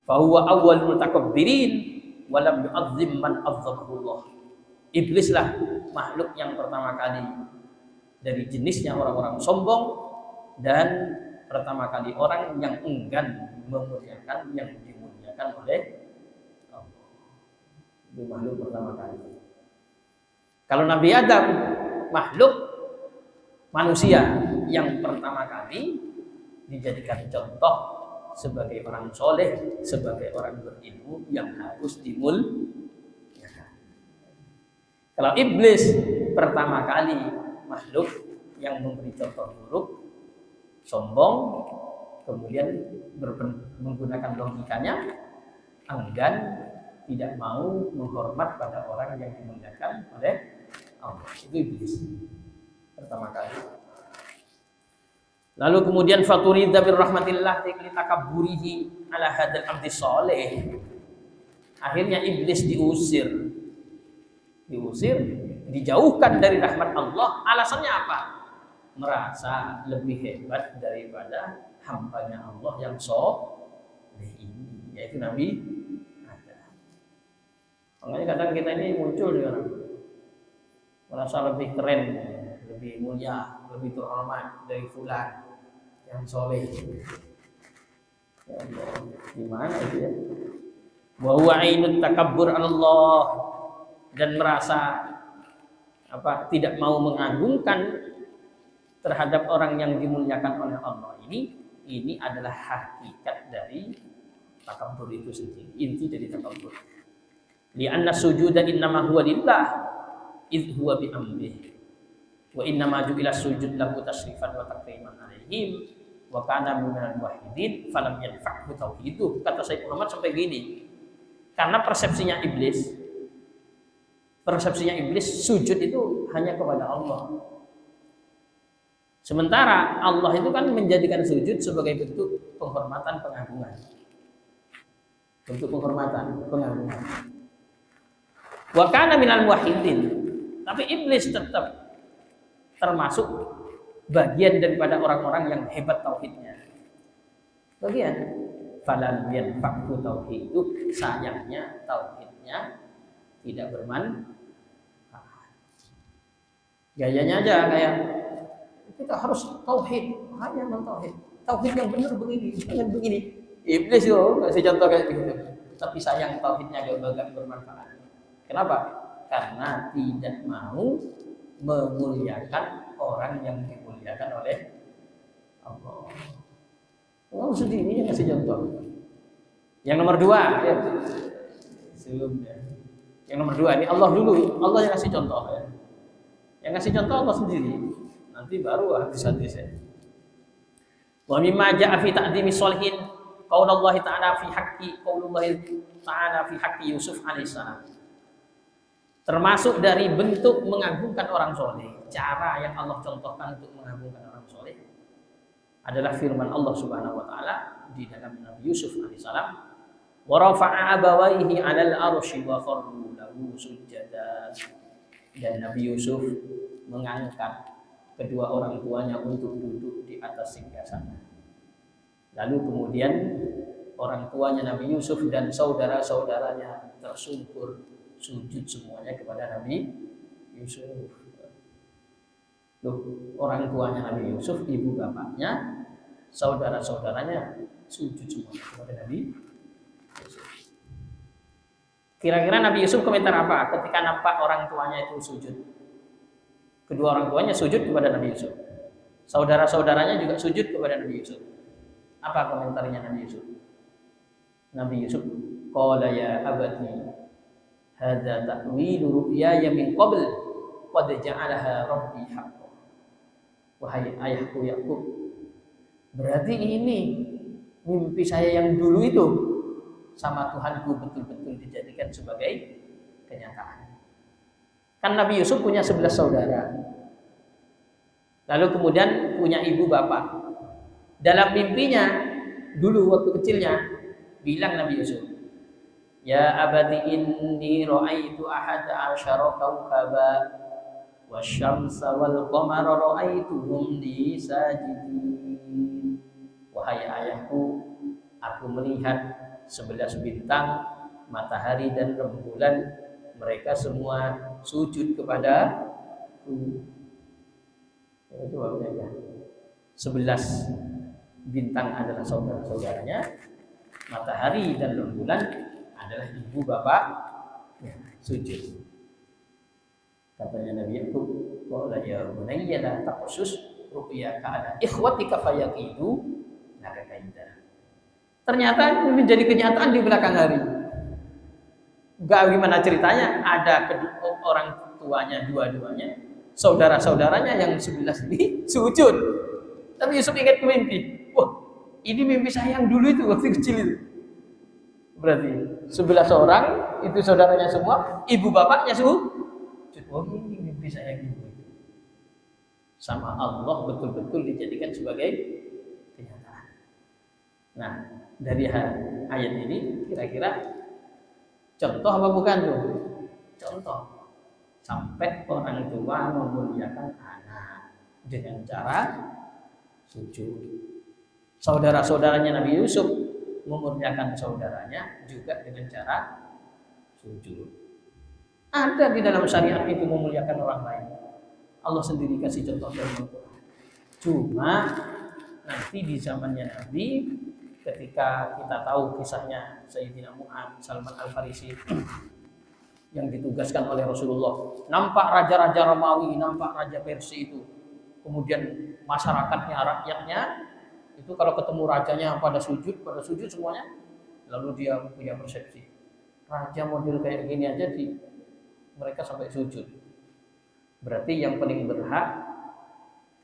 Fahuwa awwalul mutakabbirin wa lam yu'azzim man azzamahullah. Iblislah makhluk yang pertama kali dari jenisnya orang-orang sombong dan pertama kali orang yang enggan memuliakan yang dimuliakan oleh Allah. Itu makhluk pertama kali. Kalau Nabi Adam makhluk manusia yang pertama kali dijadikan contoh sebagai orang soleh, sebagai orang berilmu yang harus dimuliakan. Kalau iblis pertama kali makhluk yang memberi contoh buruk, sombong, kemudian menggunakan logikanya, enggan, tidak mau menghormat pada orang yang dimuliakan oleh Allah. Itu iblis pertama kali. Lalu kemudian faturida bir rahmatillah litakabburihi ala hadzal abdi shalih. Akhirnya iblis diusir, dijauhkan dari rahmat Allah. Alasannya apa? Merasa lebih hebat daripada hambanya Allah yang soleh ini, yaitu Nabi Adam. Makanya kadang kita ini muncul di orang merasa lebih keren, lebih mulia, lebih terhormat dari fulan yang soleh. Ya Allah, gimana itu ya? Wa huwa ainut takabbur 'ala Allah, dan merasa tidak mau mengagungkan terhadap orang yang dimuliakan oleh Allah. Ini adalah hakikat dari takabbur itu sendiri, inti dari takabbur. Li'anna sujuda innama huwa lillah idh huwa bi amrihi wa innama ju'ila sujud lahu tashrifan wa takriman alaihim wa kana minal muwahhidin falam yanfa'hu tauhiduh. Kata Sayyid Muhammad sampai gini, karena persepsinya iblis sujud itu hanya kepada Allah. Sementara Allah itu kan menjadikan sujud sebagai bentuk penghormatan, pengagungan. Bentuk penghormatan, pengagungan. Wa kana minal muwahhidin. Tapi iblis tetap termasuk bagian daripada orang-orang yang hebat tauhidnya. Bagian falam yanfa'hu tauhidu, sayangnya tauhidnya tidak bermanfaat. Gayanya aja kayak kita harus tauhid, hanya mentauhid. Tauhid yang benar begini, jangan begini. Iblis yo kasih contoh kayak gitu. Tapi sayang tauhidnya gak bermanfaat. Kenapa? Karena tidak mau memuliakan orang yang dimuliakan oleh Allah. Allah sendiri yang kasih contoh. Yang nomor 2 ya. Sebelumnya. Yang nomor 2 ini Allah dulu. Allah yang kasih contoh ya. Yang kasih contoh Allah sendiri. Nanti baru hadis-hadis ya. Wa mimma ja'a fi ta'dimi sholihin qaulullah ta'ala fi haqqi Yusuf alaihissalam. Termasuk dari bentuk mengagungkan orang soleh, cara yang Allah contohkan untuk mengagungkan orang soleh adalah firman Allah Subhanahu wa taala di dalam Nabi Yusuf alaihissalam, wa rafa'a abawaihi 'alal arsy wa kharru lahu sujada. Dan Nabi Yusuf mengangkat kedua orang tuanya untuk duduk di atas singgasana. Lalu kemudian orang tuanya Nabi Yusuf dan saudara-saudaranya tersungkur sujud semuanya kepada Nabi Yusuf. Loh, orang tuanya Nabi Yusuf, ibu bapaknya, saudara-saudaranya sujud semuanya kepada Nabi Yusuf. Kira-kira Nabi Yusuf komentar apa ketika nampak orang tuanya itu sujud? Kedua orang tuanya sujud kepada Nabi Yusuf. Saudara-saudaranya juga sujud kepada Nabi Yusuf. Apa komentarnya Nabi Yusuf? Nabi Yusuf, qala ya abati hadza ta'wilu ru'yaya min qabl qad ja'alaha rabbi haqqan. Wahai ayahku Yakub, berarti ini mimpi saya yang dulu itu sama Tuhanku betul-betul dijadikan sebagai kenyataan. Kan Nabi Yusuf punya 11 saudara. Lalu kemudian punya ibu bapak. Dalam mimpinya dulu waktu kecilnya bilang Nabi Yusuf, ya abadi inni ra'aitu ahada asyara kawkaba wasyamsa wal qamara ra'aituhum li sajidin. Wahai ayahku, aku melihat 11 bintang, matahari dan rembulan, mereka semua sujud kepada coba bayangkan. 11 bintang adalah saudara-saudaranya, matahari dan rembulan adalah ibu bapak sujud. Katanya Nabi Yakub, qala ya bunayya la taqsus ru'yaka ala ikhwatika fayaqidu laka kaida. Ternyata menjadi kenyataan di belakang hari. Bagaimana ceritanya? Ada kedua orang tuanya dua-duanya, saudara-saudaranya yang 11 ini sujud. Tapi Yusuf ingat mimpi. Wah, ini mimpi saya yang dulu itu waktu kecil itu. Berarti 11 orang itu saudaranya semua, ibu bapaknya sujud. Oh, ini mimpi saya yang dulu. Sama Allah betul-betul dijadikan sebagai kenyataan. Nah, dari ayat ini kira-kira contoh apa bukan tuh? Contoh. Sampai orang tua memuliakan anak dengan cara sujud. Saudara-saudaranya Nabi Yusuf memuliakan saudaranya juga dengan cara sujud. Ada di dalam syariat itu memuliakan orang lain. Allah sendiri kasih contoh dalam Al-Quran. Cuma nanti di zamannya Nabi, ketika kita tahu kisahnya Sayyidina Mu'adz Salman Al-Farisi yang ditugaskan oleh Rasulullah, nampak raja-raja Romawi, nampak raja Persia itu, kemudian masyarakatnya, rakyatnya itu kalau ketemu rajanya pada sujud semuanya, lalu dia punya persepsi, raja model kayak gini aja mereka sampai sujud. Berarti yang paling berhak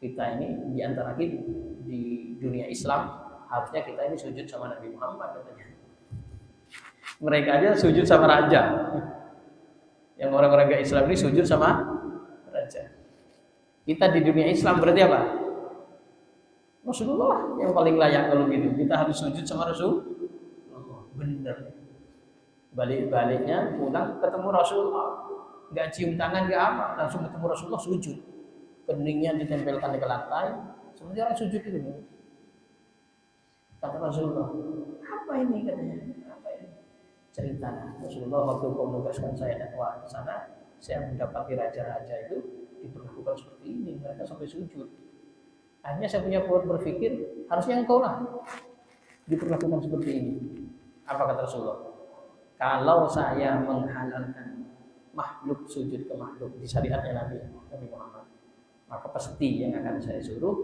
kita ini di antara kita di dunia Islam, harusnya kita ini sujud sama Nabi Muhammad katanya. Mereka aja sujud sama raja. Yang orang-orang gak Islam ini sujud sama raja. Kita di dunia Islam berarti apa? Rasulullah yang paling layak kalau gitu. Kita harus sujud sama Rasulullah. Bener. Balik-baliknya pulang ketemu Rasulullah, nggak cium tangan, nggak apa, langsung ketemu Rasulullah sujud, keningnya ditempelkan di lantai, sementara sujud itu. Kata Rasulullah, apa ini katanya? Apa ini? Cerita Rasulullah waktu kau menugaskan saya dakwah ke sana, saya mendapati raja-raja itu diperlakukan seperti ini, mereka sampai sujud. Akhirnya saya punya berpikir, harusnya engkau lah diperlakukan seperti ini. Apa kata Rasulullah? Kalau saya menghalalkan makhluk sujud ke makhluk di syariatnya Nabi Muhammad, maka pasti yang akan saya suruh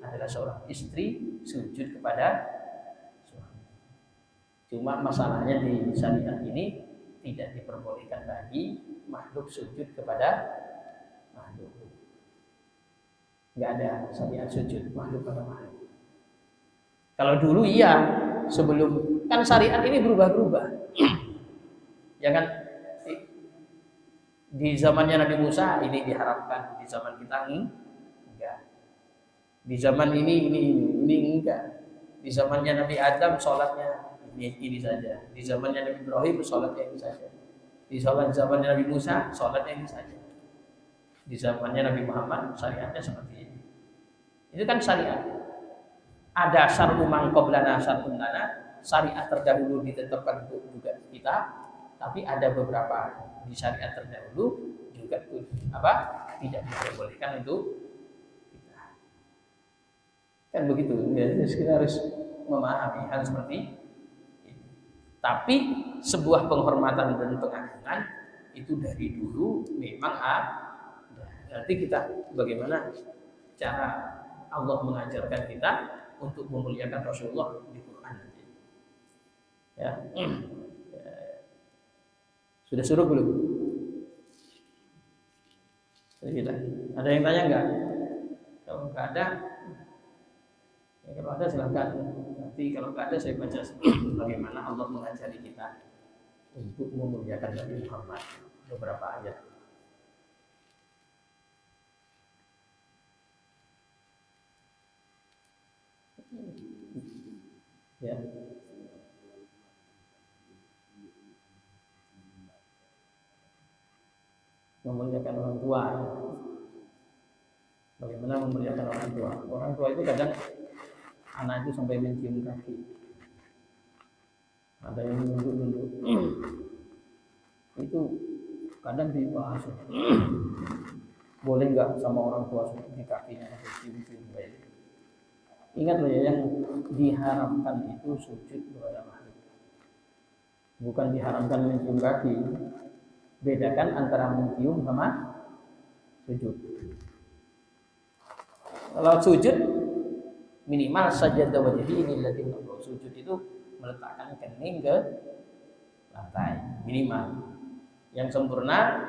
adalah seorang istri sujud kepada suami. Cuma masalahnya di syariat ini tidak diperbolehkan lagi makhluk sujud kepada makhluk. Nggak ada syariat sujud makhluk pada makhluk. Kalau dulu iya, sebelum kan syariat ini berubah-ubah. Ya kan, di zamannya Nabi Musa ini diharapkan, di zaman kita enggak. Di zaman ini enggak. Di zamannya Nabi Adam sholatnya ini saja. Di zamannya Nabi Ibrahim sholatnya ini saja. Di zamannya Nabi Musa sholatnya ini saja. Di zamannya Nabi Muhammad syariatnya seperti ini. Itu kan syariat. Ada syar'u man qablana syar'un lana, syariat terdahulu ditetapkan untuk juga kita. Tapi ada beberapa di syariat terdahulu juga tidak diperbolehkan untuk kita. Kan begitu. Ya, kita harus memahami hal seperti ini. Tapi sebuah penghormatan dan pengagungan itu dari dulu memang ada. Nanti kita bagaimana cara Allah mengajarkan kita untuk memuliakan Rasulullah di Quran nanti. Ya. Sudah suruh belum? Ada yang tanya enggak? Kalau enggak ada, ya kalau ada silakan. Nanti kalau enggak ada saya baca bagaimana Allah mengajari kita untuk memuliakan Nabi Muhammad, beberapa ayat. Ya. Memuliakan orang tua. Bagaimana memuliakan orang tua? Orang tua itu kadang anak itu sampai mencium kaki. Ada yang nunduk-nunduk. Itu kadang dibahas. Boleh nggak sama orang tua di kakinya cium-cium baik. Ingat loh ya, yang diharamkan itu sujud kepada makhluk. Bukan diharamkan mencium kaki. Bedakan antara mencium sama sujud. Kalau sujud minimal sajadah wajhi ini latih sujud itu meletakkan kening ke lantai minimal. Yang sempurna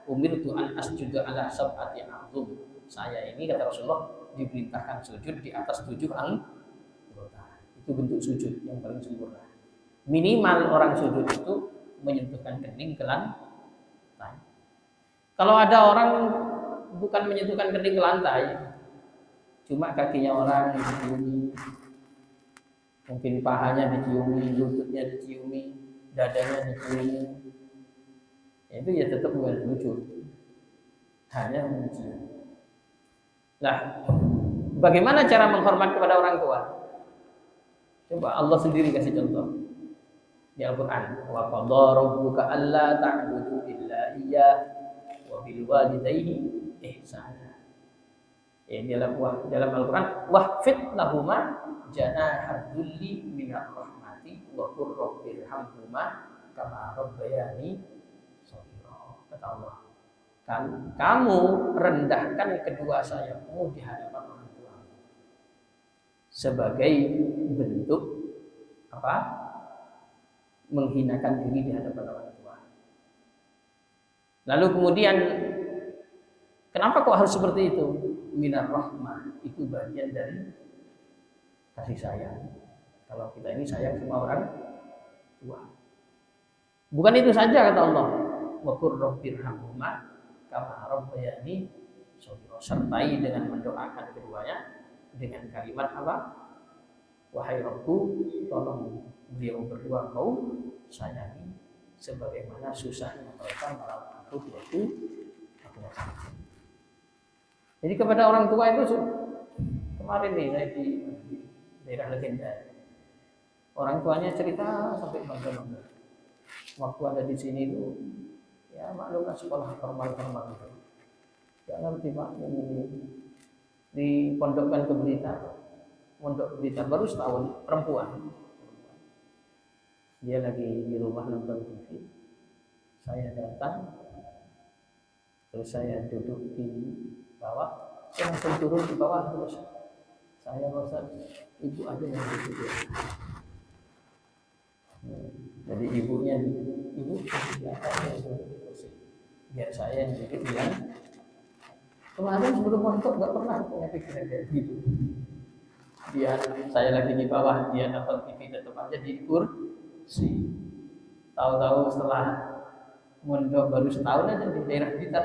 umirtu an asjuda ala sab'ati a'dzum. Saya ini kata Rasulullah diperintahkan sujud di atas 7 anggota. Itu bentuk sujud yang paling sempurna. Minimal orang sujud itu menyentuhkan kening ke lantai. Kalau ada orang bukan menyentuhkan kening ke lantai, cuma kakinya orang diciumi, mungkin pahanya diciumi, lututnya diciumi, dadanya diciumi, itu ya tetap bukan sujud, hanya mencium. Nah, bagaimana cara menghormat kepada orang tua? Coba Allah sendiri kasih contoh di Al-Quran. Wa qadha rabbuka alla ta'budu illa iyyah wa bil walidayni ihsana. Dalam Al-Quran, wahfid lahuma janahad dzulli minar rahmati wa qur rabbirhamhuma kama rabbayani shaghira. Kata Allah, kamu rendahkan kedua sayapmu di hadapan orang tua sebagai bentuk apa? Menghinakan diri di hadapan orang tua. Lalu kemudian kenapa kok harus seperti itu? Minar rahmah, itu bagian dari kasih sayang. Kalau kita ini sayang sama orang tua. Bukan itu saja kata Allah. Wa qur rabbirhamhuma kama rabbayani shaghira. Sertai dengan mendoakan keduanya dengan kalimat apa? Wahai Rabbku, tolong beliau berdua kau sayangi sebagaimana susahnya mereka merawat aku waktu aku masih. Jadi kepada orang tua itu kemarin nih saya di daerah Legenda, orang tuanya cerita sampai bangga-bangga. Waktu ada di sini itu, ya maklumlah sekolah formal-formal itu. Gak ngerti Pak, ini dipondokkan ke Blitar, pondok Blitar baru setahun, perempuan. Dia lagi di rumah nonton TV, saya datang, terus saya duduk di bawah, saya langsung turun di bawah terus saya merasa ibu ada yang duduk. Jadi ibunya ibu biar saya yang duduk bilang kemarin sebelum montok nggak pernah punya pikiran kayak gitu. Dia saya lagi di bawah, dia nonton TV tetap aja di kursi. Tahu-tahu setelah mondok baru setahun aja di daerah Blitar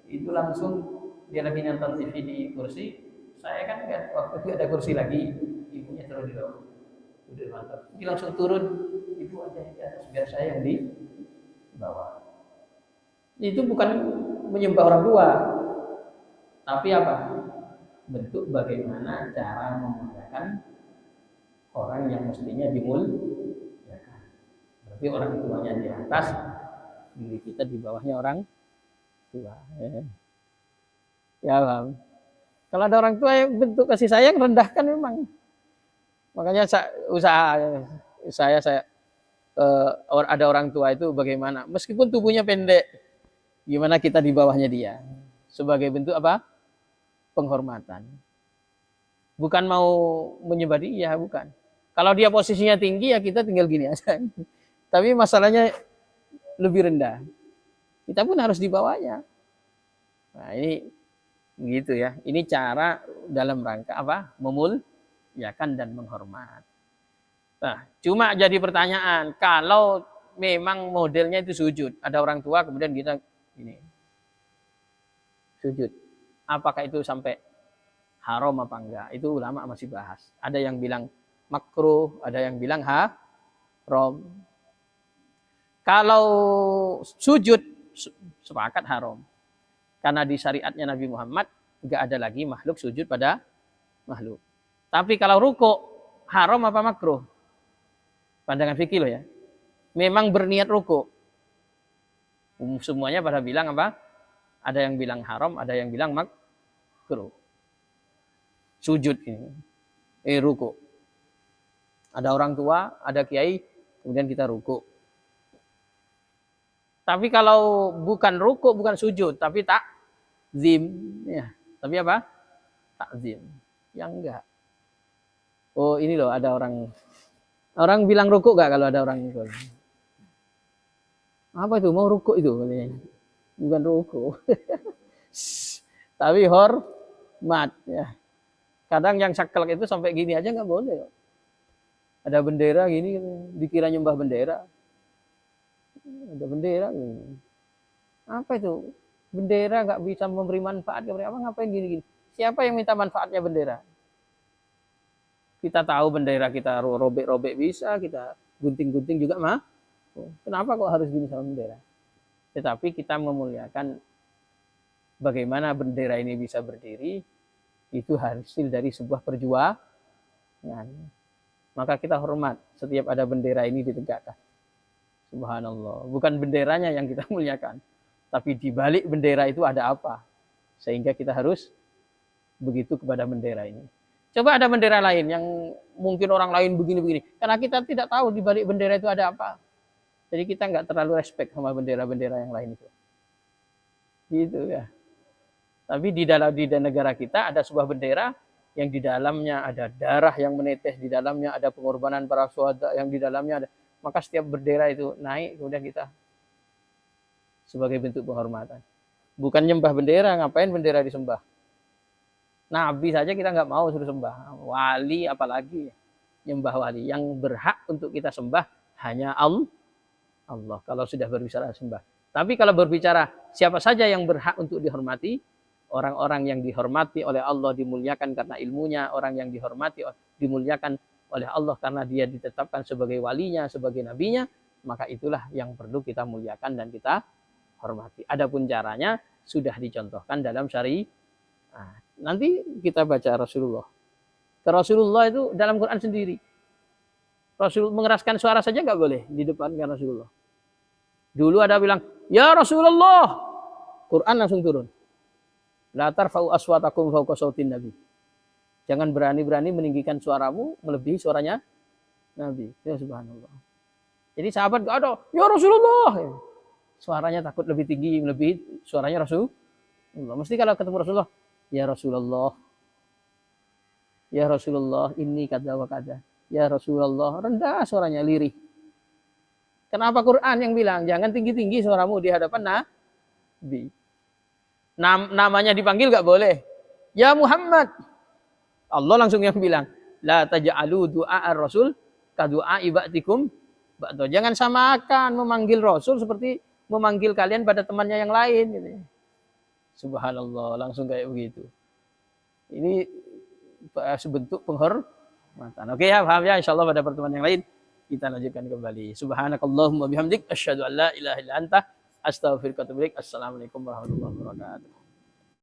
itu langsung dia lagi nonton TV di kursi, saya kan waktu itu ada kursi lagi, ibunya turun di bawah, udah mantap, dia langsung turun, ibu aja yang di atas biar saya yang di bawah. Itu bukan menyembah orang tua, tapi apa? Bentuk bagaimana cara memuliakan orang yang mestinya dimuliakan. Berarti orang tuanya di atas, diri kita di bawahnya orang tua. Ya paham. Kalau ada orang tua yang bentuk kasih sayang rendahkan memang. Makanya ada orang tua itu bagaimana? Meskipun tubuhnya pendek, gimana kita di bawahnya dia? Sebagai bentuk apa? Penghormatan. Bukan mau menyembah dia, bukan. Kalau dia posisinya tinggi ya kita tinggal gini aja. Tapi masalahnya lebih rendah. Kita pun harus di bawahnya. Nah, ini gitu ya. Ini cara dalam rangka apa? Memuliakan dan menghormat. Nah, cuma jadi pertanyaan, kalau memang modelnya itu sujud, ada orang tua kemudian kita ini sujud. Apakah itu sampai haram apa enggak? Itu ulama masih bahas. Ada yang bilang makruh, ada yang bilang haram. Kalau sujud sepakat haram. Karena di syariatnya Nabi Muhammad enggak ada lagi makhluk sujud pada makhluk. Tapi kalau rukuk haram apa makruh? Pandangan fikih loh ya. Memang berniat ruku. Semuanya pada bilang apa? Ada yang bilang haram, ada yang bilang makruh. Sujud ini. Ruku. Ada orang tua, ada kiai, kemudian kita ruku. Tapi kalau bukan ruku, bukan sujud, tapi takzim, ya. Tapi apa? Takzim. Yang enggak. Oh, ini loh ada orang bilang ruku enggak kalau ada orang itu? Apa itu? Mau ruku itu? Bukan ruku. Tapi hormat, ya. Kadang yang saklek itu sampai gini aja enggak boleh. Ada bendera gini, dikira nyembah bendera. Ada bendera gini. Apa itu? Bendera nggak bisa memberi manfaat kepada apa? Ngapain gini-gini? Siapa yang minta manfaatnya bendera? Kita tahu bendera kita robek-robek bisa, kita gunting-gunting juga mah. Kenapa kok harus gini sama bendera? Tetapi kita memuliakan bagaimana bendera ini bisa berdiri, itu hasil dari sebuah perjuangan. Maka kita hormat setiap ada bendera ini ditegakkan. Subhanallah. Bukan benderanya yang kita muliakan. Tapi di balik bendera itu ada apa? Sehingga kita harus begitu kepada bendera ini. Coba ada bendera lain yang mungkin orang lain begini-begini. Karena kita tidak tahu di balik bendera itu ada apa. Jadi kita nggak terlalu respect sama bendera-bendera yang lain itu. Gitu ya. Tapi di negara kita ada sebuah bendera yang di dalamnya ada darah yang menetes, di dalamnya ada pengorbanan para syuhada, yang di dalamnya ada. Maka setiap bendera itu naik, kemudian kita sebagai bentuk penghormatan. Bukan nyembah bendera, ngapain bendera disembah? Nabi saja kita nggak mau suruh sembah. Wali apalagi nyembah wali. Yang berhak untuk kita sembah hanya Allah. Kalau sudah berbicara sembah. Tapi kalau berbicara siapa saja yang berhak untuk dihormati, orang-orang yang dihormati oleh Allah dimuliakan karena ilmunya, orang yang dihormati dimuliakan oleh Allah karena dia ditetapkan sebagai walinya, sebagai nabinya, maka itulah yang perlu kita muliakan dan kita hormati. Adapun caranya sudah dicontohkan dalam syariat. Nah, nanti kita baca Rasulullah. Rasulullah itu dalam Quran sendiri. Rasul mengeraskan suara saja nggak boleh di depan Rasulullah. Dulu ada bilang, ya Rasulullah. Quran langsung turun. La tarfa'u aswatakum fawqa sautin Nabi. Jangan berani-berani meninggikan suaramu melebihi suaranya Nabi. Ya subhanallah. Jadi sahabat enggak ada, ya Rasulullah. Suaranya takut lebih tinggi melebihi suaranya Rasulullah. Mesti kalau ketemu Rasulullah, ya Rasulullah. Ya Rasulullah, ini kada wa kada. Ya Rasulullah, rendah suaranya, lirih. Kenapa Quran yang bilang jangan tinggi-tinggi suaramu di hadapan Nabi? Namanya dipanggil gak boleh. Ya Muhammad. Allah langsung yang bilang, la taj'alu du'a ar-rasul ka du'a ibatikum. Jangan samakan memanggil Rasul seperti memanggil kalian pada temannya yang lain. Gitu. Subhanallah, langsung kayak begitu. Ini sebentuk penghormatan. Oke ya, paham ya? Insyaallah pada pertemuan yang lain kita lanjutkan kembali. Subhanakallahumma bihamdik asyhadu an la ilaha illa anta astaghfiruka wa atubu ilaik. Assalamualaikum warahmatullahi wabarakatuh.